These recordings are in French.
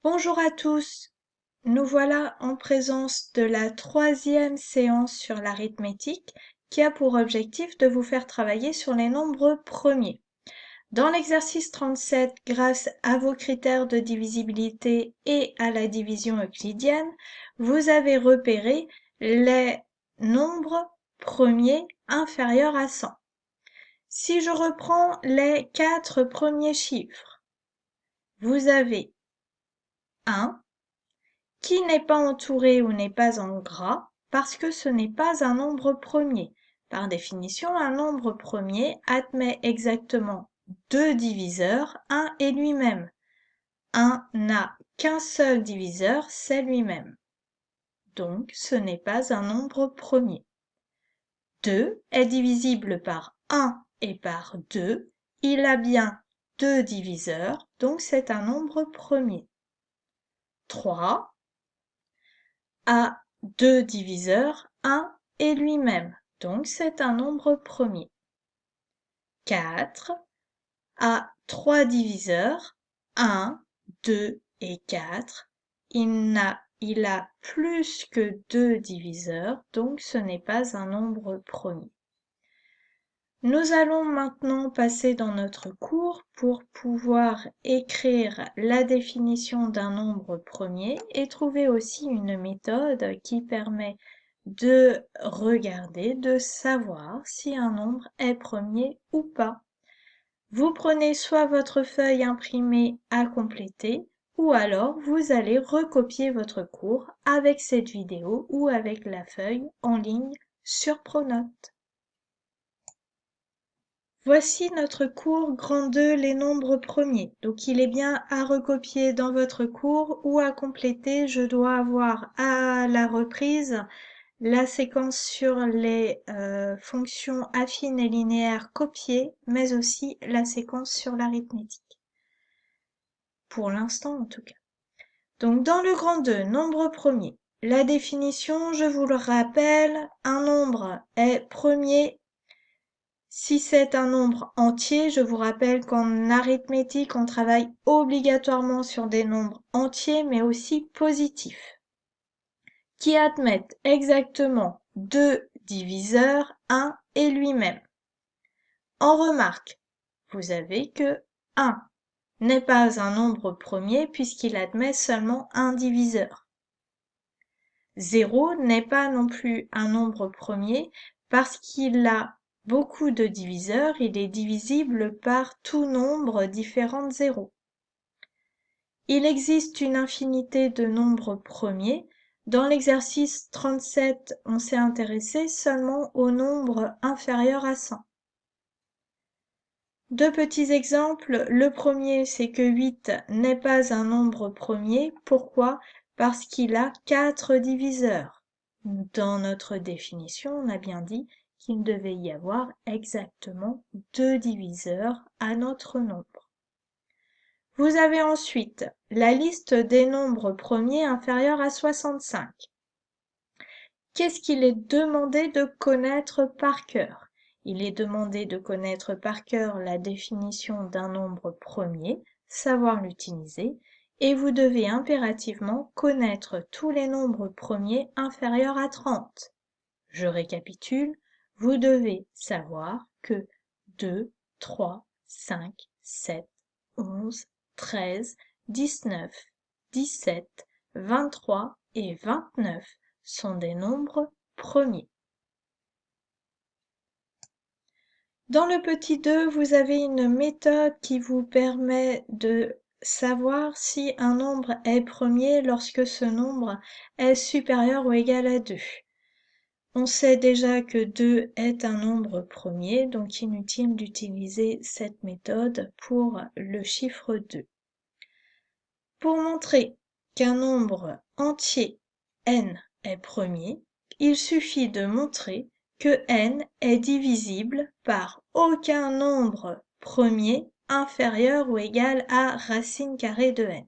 Bonjour à tous, nous voilà en présence de la troisième séance sur l'arithmétique qui a pour objectif de vous faire travailler sur les nombres premiers. Dans l'exercice 37, grâce à vos critères de divisibilité et à la division euclidienne, vous avez repéré les nombres premiers inférieurs à 100. Si je reprends les 4 premiers chiffres, vous avez 1, qui n'est pas entouré ou n'est pas en gras, parce que ce n'est pas un nombre premier. Par définition, un nombre premier admet exactement deux diviseurs, 1 et lui-même. 1 n'a qu'un seul diviseur, c'est lui-même. Donc, ce n'est pas un nombre premier. 2 est divisible par 1 et par 2. Il a bien deux diviseurs, donc c'est un nombre premier. 3 a deux diviseurs, 1 et lui-même, donc c'est un nombre premier. 4 a trois diviseurs, 1, 2 et 4. Il a plus que deux diviseurs, donc ce n'est pas un nombre premier. Nous allons maintenant passer dans notre cours pour pouvoir écrire la définition d'un nombre premier et trouver aussi une méthode qui permet de regarder, de savoir si un nombre est premier ou pas. Vous prenez soit votre feuille imprimée à compléter, ou alors vous allez recopier votre cours avec cette vidéo ou avec la feuille en ligne sur Pronote. Voici notre cours grand 2, les nombres premiers. Donc il est bien à recopier dans votre cours ou à compléter. Je dois avoir à la reprise la séquence sur les fonctions affines et linéaires copiées, mais aussi la séquence sur l'arithmétique. Pour l'instant en tout cas. Donc dans le grand 2, nombre premier. La définition, je vous le rappelle, un nombre est premier si c'est un nombre entier. Je vous rappelle qu'en arithmétique, on travaille obligatoirement sur des nombres entiers, mais aussi positifs, qui admettent exactement deux diviseurs, 1 et lui-même. En remarque, vous avez que 1 n'est pas un nombre premier puisqu'il admet seulement un diviseur. 0 n'est pas non plus un nombre premier parce qu'il a beaucoup de diviseurs, il est divisible par tout nombre différent de 0. Il existe une infinité de nombres premiers. Dans l'exercice 37, on s'est intéressé seulement aux nombres inférieurs à 100. Deux petits exemples. Le premier, c'est que 8 n'est pas un nombre premier. Pourquoi? Parce qu'il a 4 diviseurs. Dans notre définition, on a bien dit qu'il devait y avoir exactement deux diviseurs à notre nombre. Vous avez ensuite la liste des nombres premiers inférieurs à 65. Qu'est-ce qu'il est demandé de connaître par cœur? Il est demandé de connaître par cœur la définition d'un nombre premier, savoir l'utiliser, et vous devez impérativement connaître tous les nombres premiers inférieurs à 30. Je récapitule, vous devez savoir que 2, 3, 5, 7, 11, 13, 19, 17, 23 et 29 sont des nombres premiers. Dans le petit 2, vous avez une méthode qui vous permet de savoir si un nombre est premier lorsque ce nombre est supérieur ou égal à 2. On sait déjà que 2 est un nombre premier, donc inutile d'utiliser cette méthode pour le chiffre 2. Pour montrer qu'un nombre entier n est premier, il suffit de montrer que n est divisible par aucun nombre premier inférieur ou égal à racine carrée de n.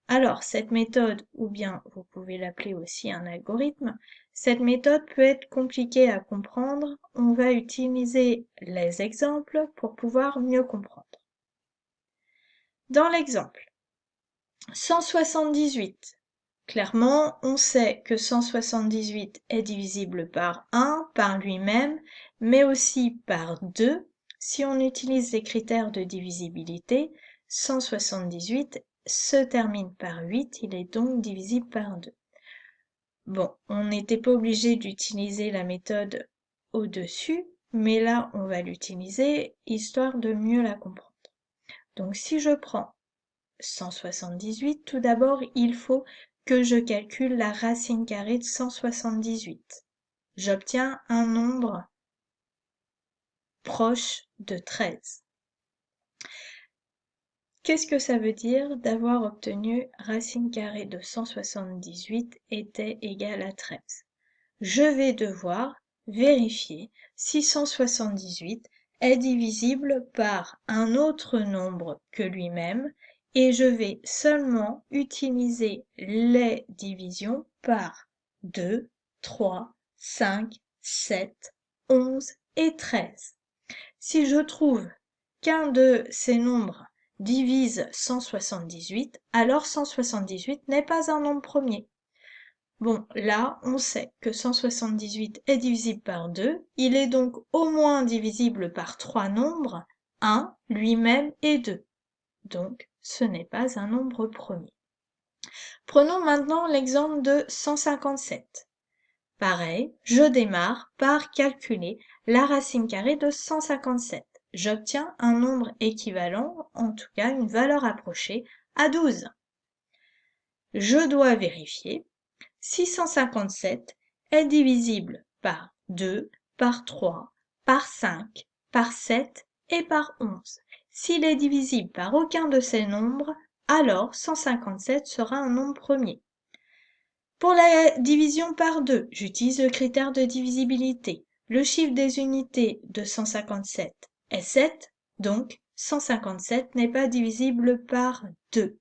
Alors, cette méthode, ou bien vous pouvez l'appeler aussi un algorithme, cette méthode peut être compliquée à comprendre. On va utiliser les exemples pour pouvoir mieux comprendre. Dans l'exemple, 178. Clairement, on sait que 178 est divisible par 1, par lui-même, mais aussi par 2. Si on utilise les critères de divisibilité, 178 se termine par 8, il est donc divisible par 2. Bon, on n'était pas obligé d'utiliser la méthode au-dessus, mais là, on va l'utiliser histoire de mieux la comprendre. Donc, si je prends 178, tout d'abord, il faut que je calcule la racine carrée de 178. J'obtiens un nombre proche de 13. Qu'est-ce que ça veut dire d'avoir obtenu racine carrée de 178 était égal à 13? Je vais devoir vérifier si 178 est divisible par un autre nombre que lui-même et je vais seulement utiliser les divisions par 2, 3, 5, 7, 11 et 13. Si je trouve qu'un de ces nombres divise 178, alors 178 n'est pas un nombre premier. Bon, là, on sait que 178 est divisible par 2, il est donc au moins divisible par 3 nombres, 1, lui-même et 2. Donc, ce n'est pas un nombre premier. Prenons maintenant l'exemple de 157. Pareil, je démarre par calculer la racine carrée de 157. J'obtiens un nombre équivalent, en tout cas une valeur approchée, à 12. Je dois vérifier si 157 est divisible par 2, par 3, par 5, par 7 et par 11. S'il est divisible par aucun de ces nombres, alors 157 sera un nombre premier. Pour la division par 2, j'utilise le critère de divisibilité. Le chiffre des unités de 157 est 7, donc 157 n'est pas divisible par 2.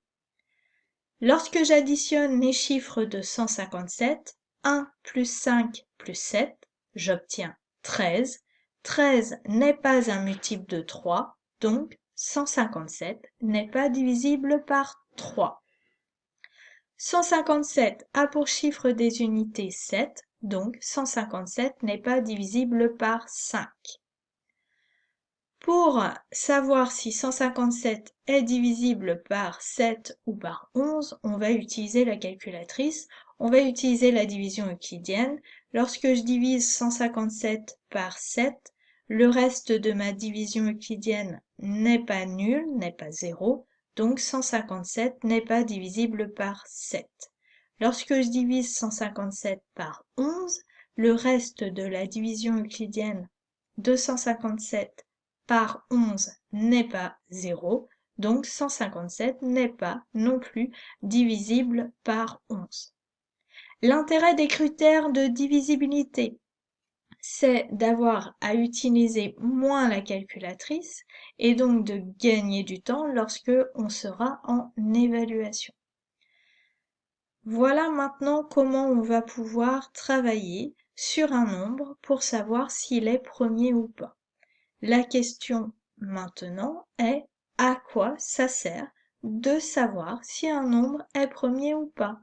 Lorsque j'additionne les chiffres de 157, 1 plus 5 plus 7, j'obtiens 13. 13 n'est pas un multiple de 3, donc 157 n'est pas divisible par 3. 157 a pour chiffre des unités 7, donc 157 n'est pas divisible par 5. Pour savoir si 157 est divisible par 7 ou par 11, on va utiliser la calculatrice, on va utiliser la division euclidienne. Lorsque je divise 157 par 7, le reste de ma division euclidienne n'est pas nul, n'est pas 0, donc 157 n'est pas divisible par 7. Lorsque je divise 157 par 11, le reste de la division euclidienne de 157 par 11 n'est pas 0, donc 157 n'est pas non plus divisible par 11. L'intérêt des critères de divisibilité, c'est d'avoir à utiliser moins la calculatrice et donc de gagner du temps lorsque on sera en évaluation. Voilà maintenant comment on va pouvoir travailler sur un nombre pour savoir s'il est premier ou pas. La question maintenant est à quoi ça sert de savoir si un nombre est premier ou pas?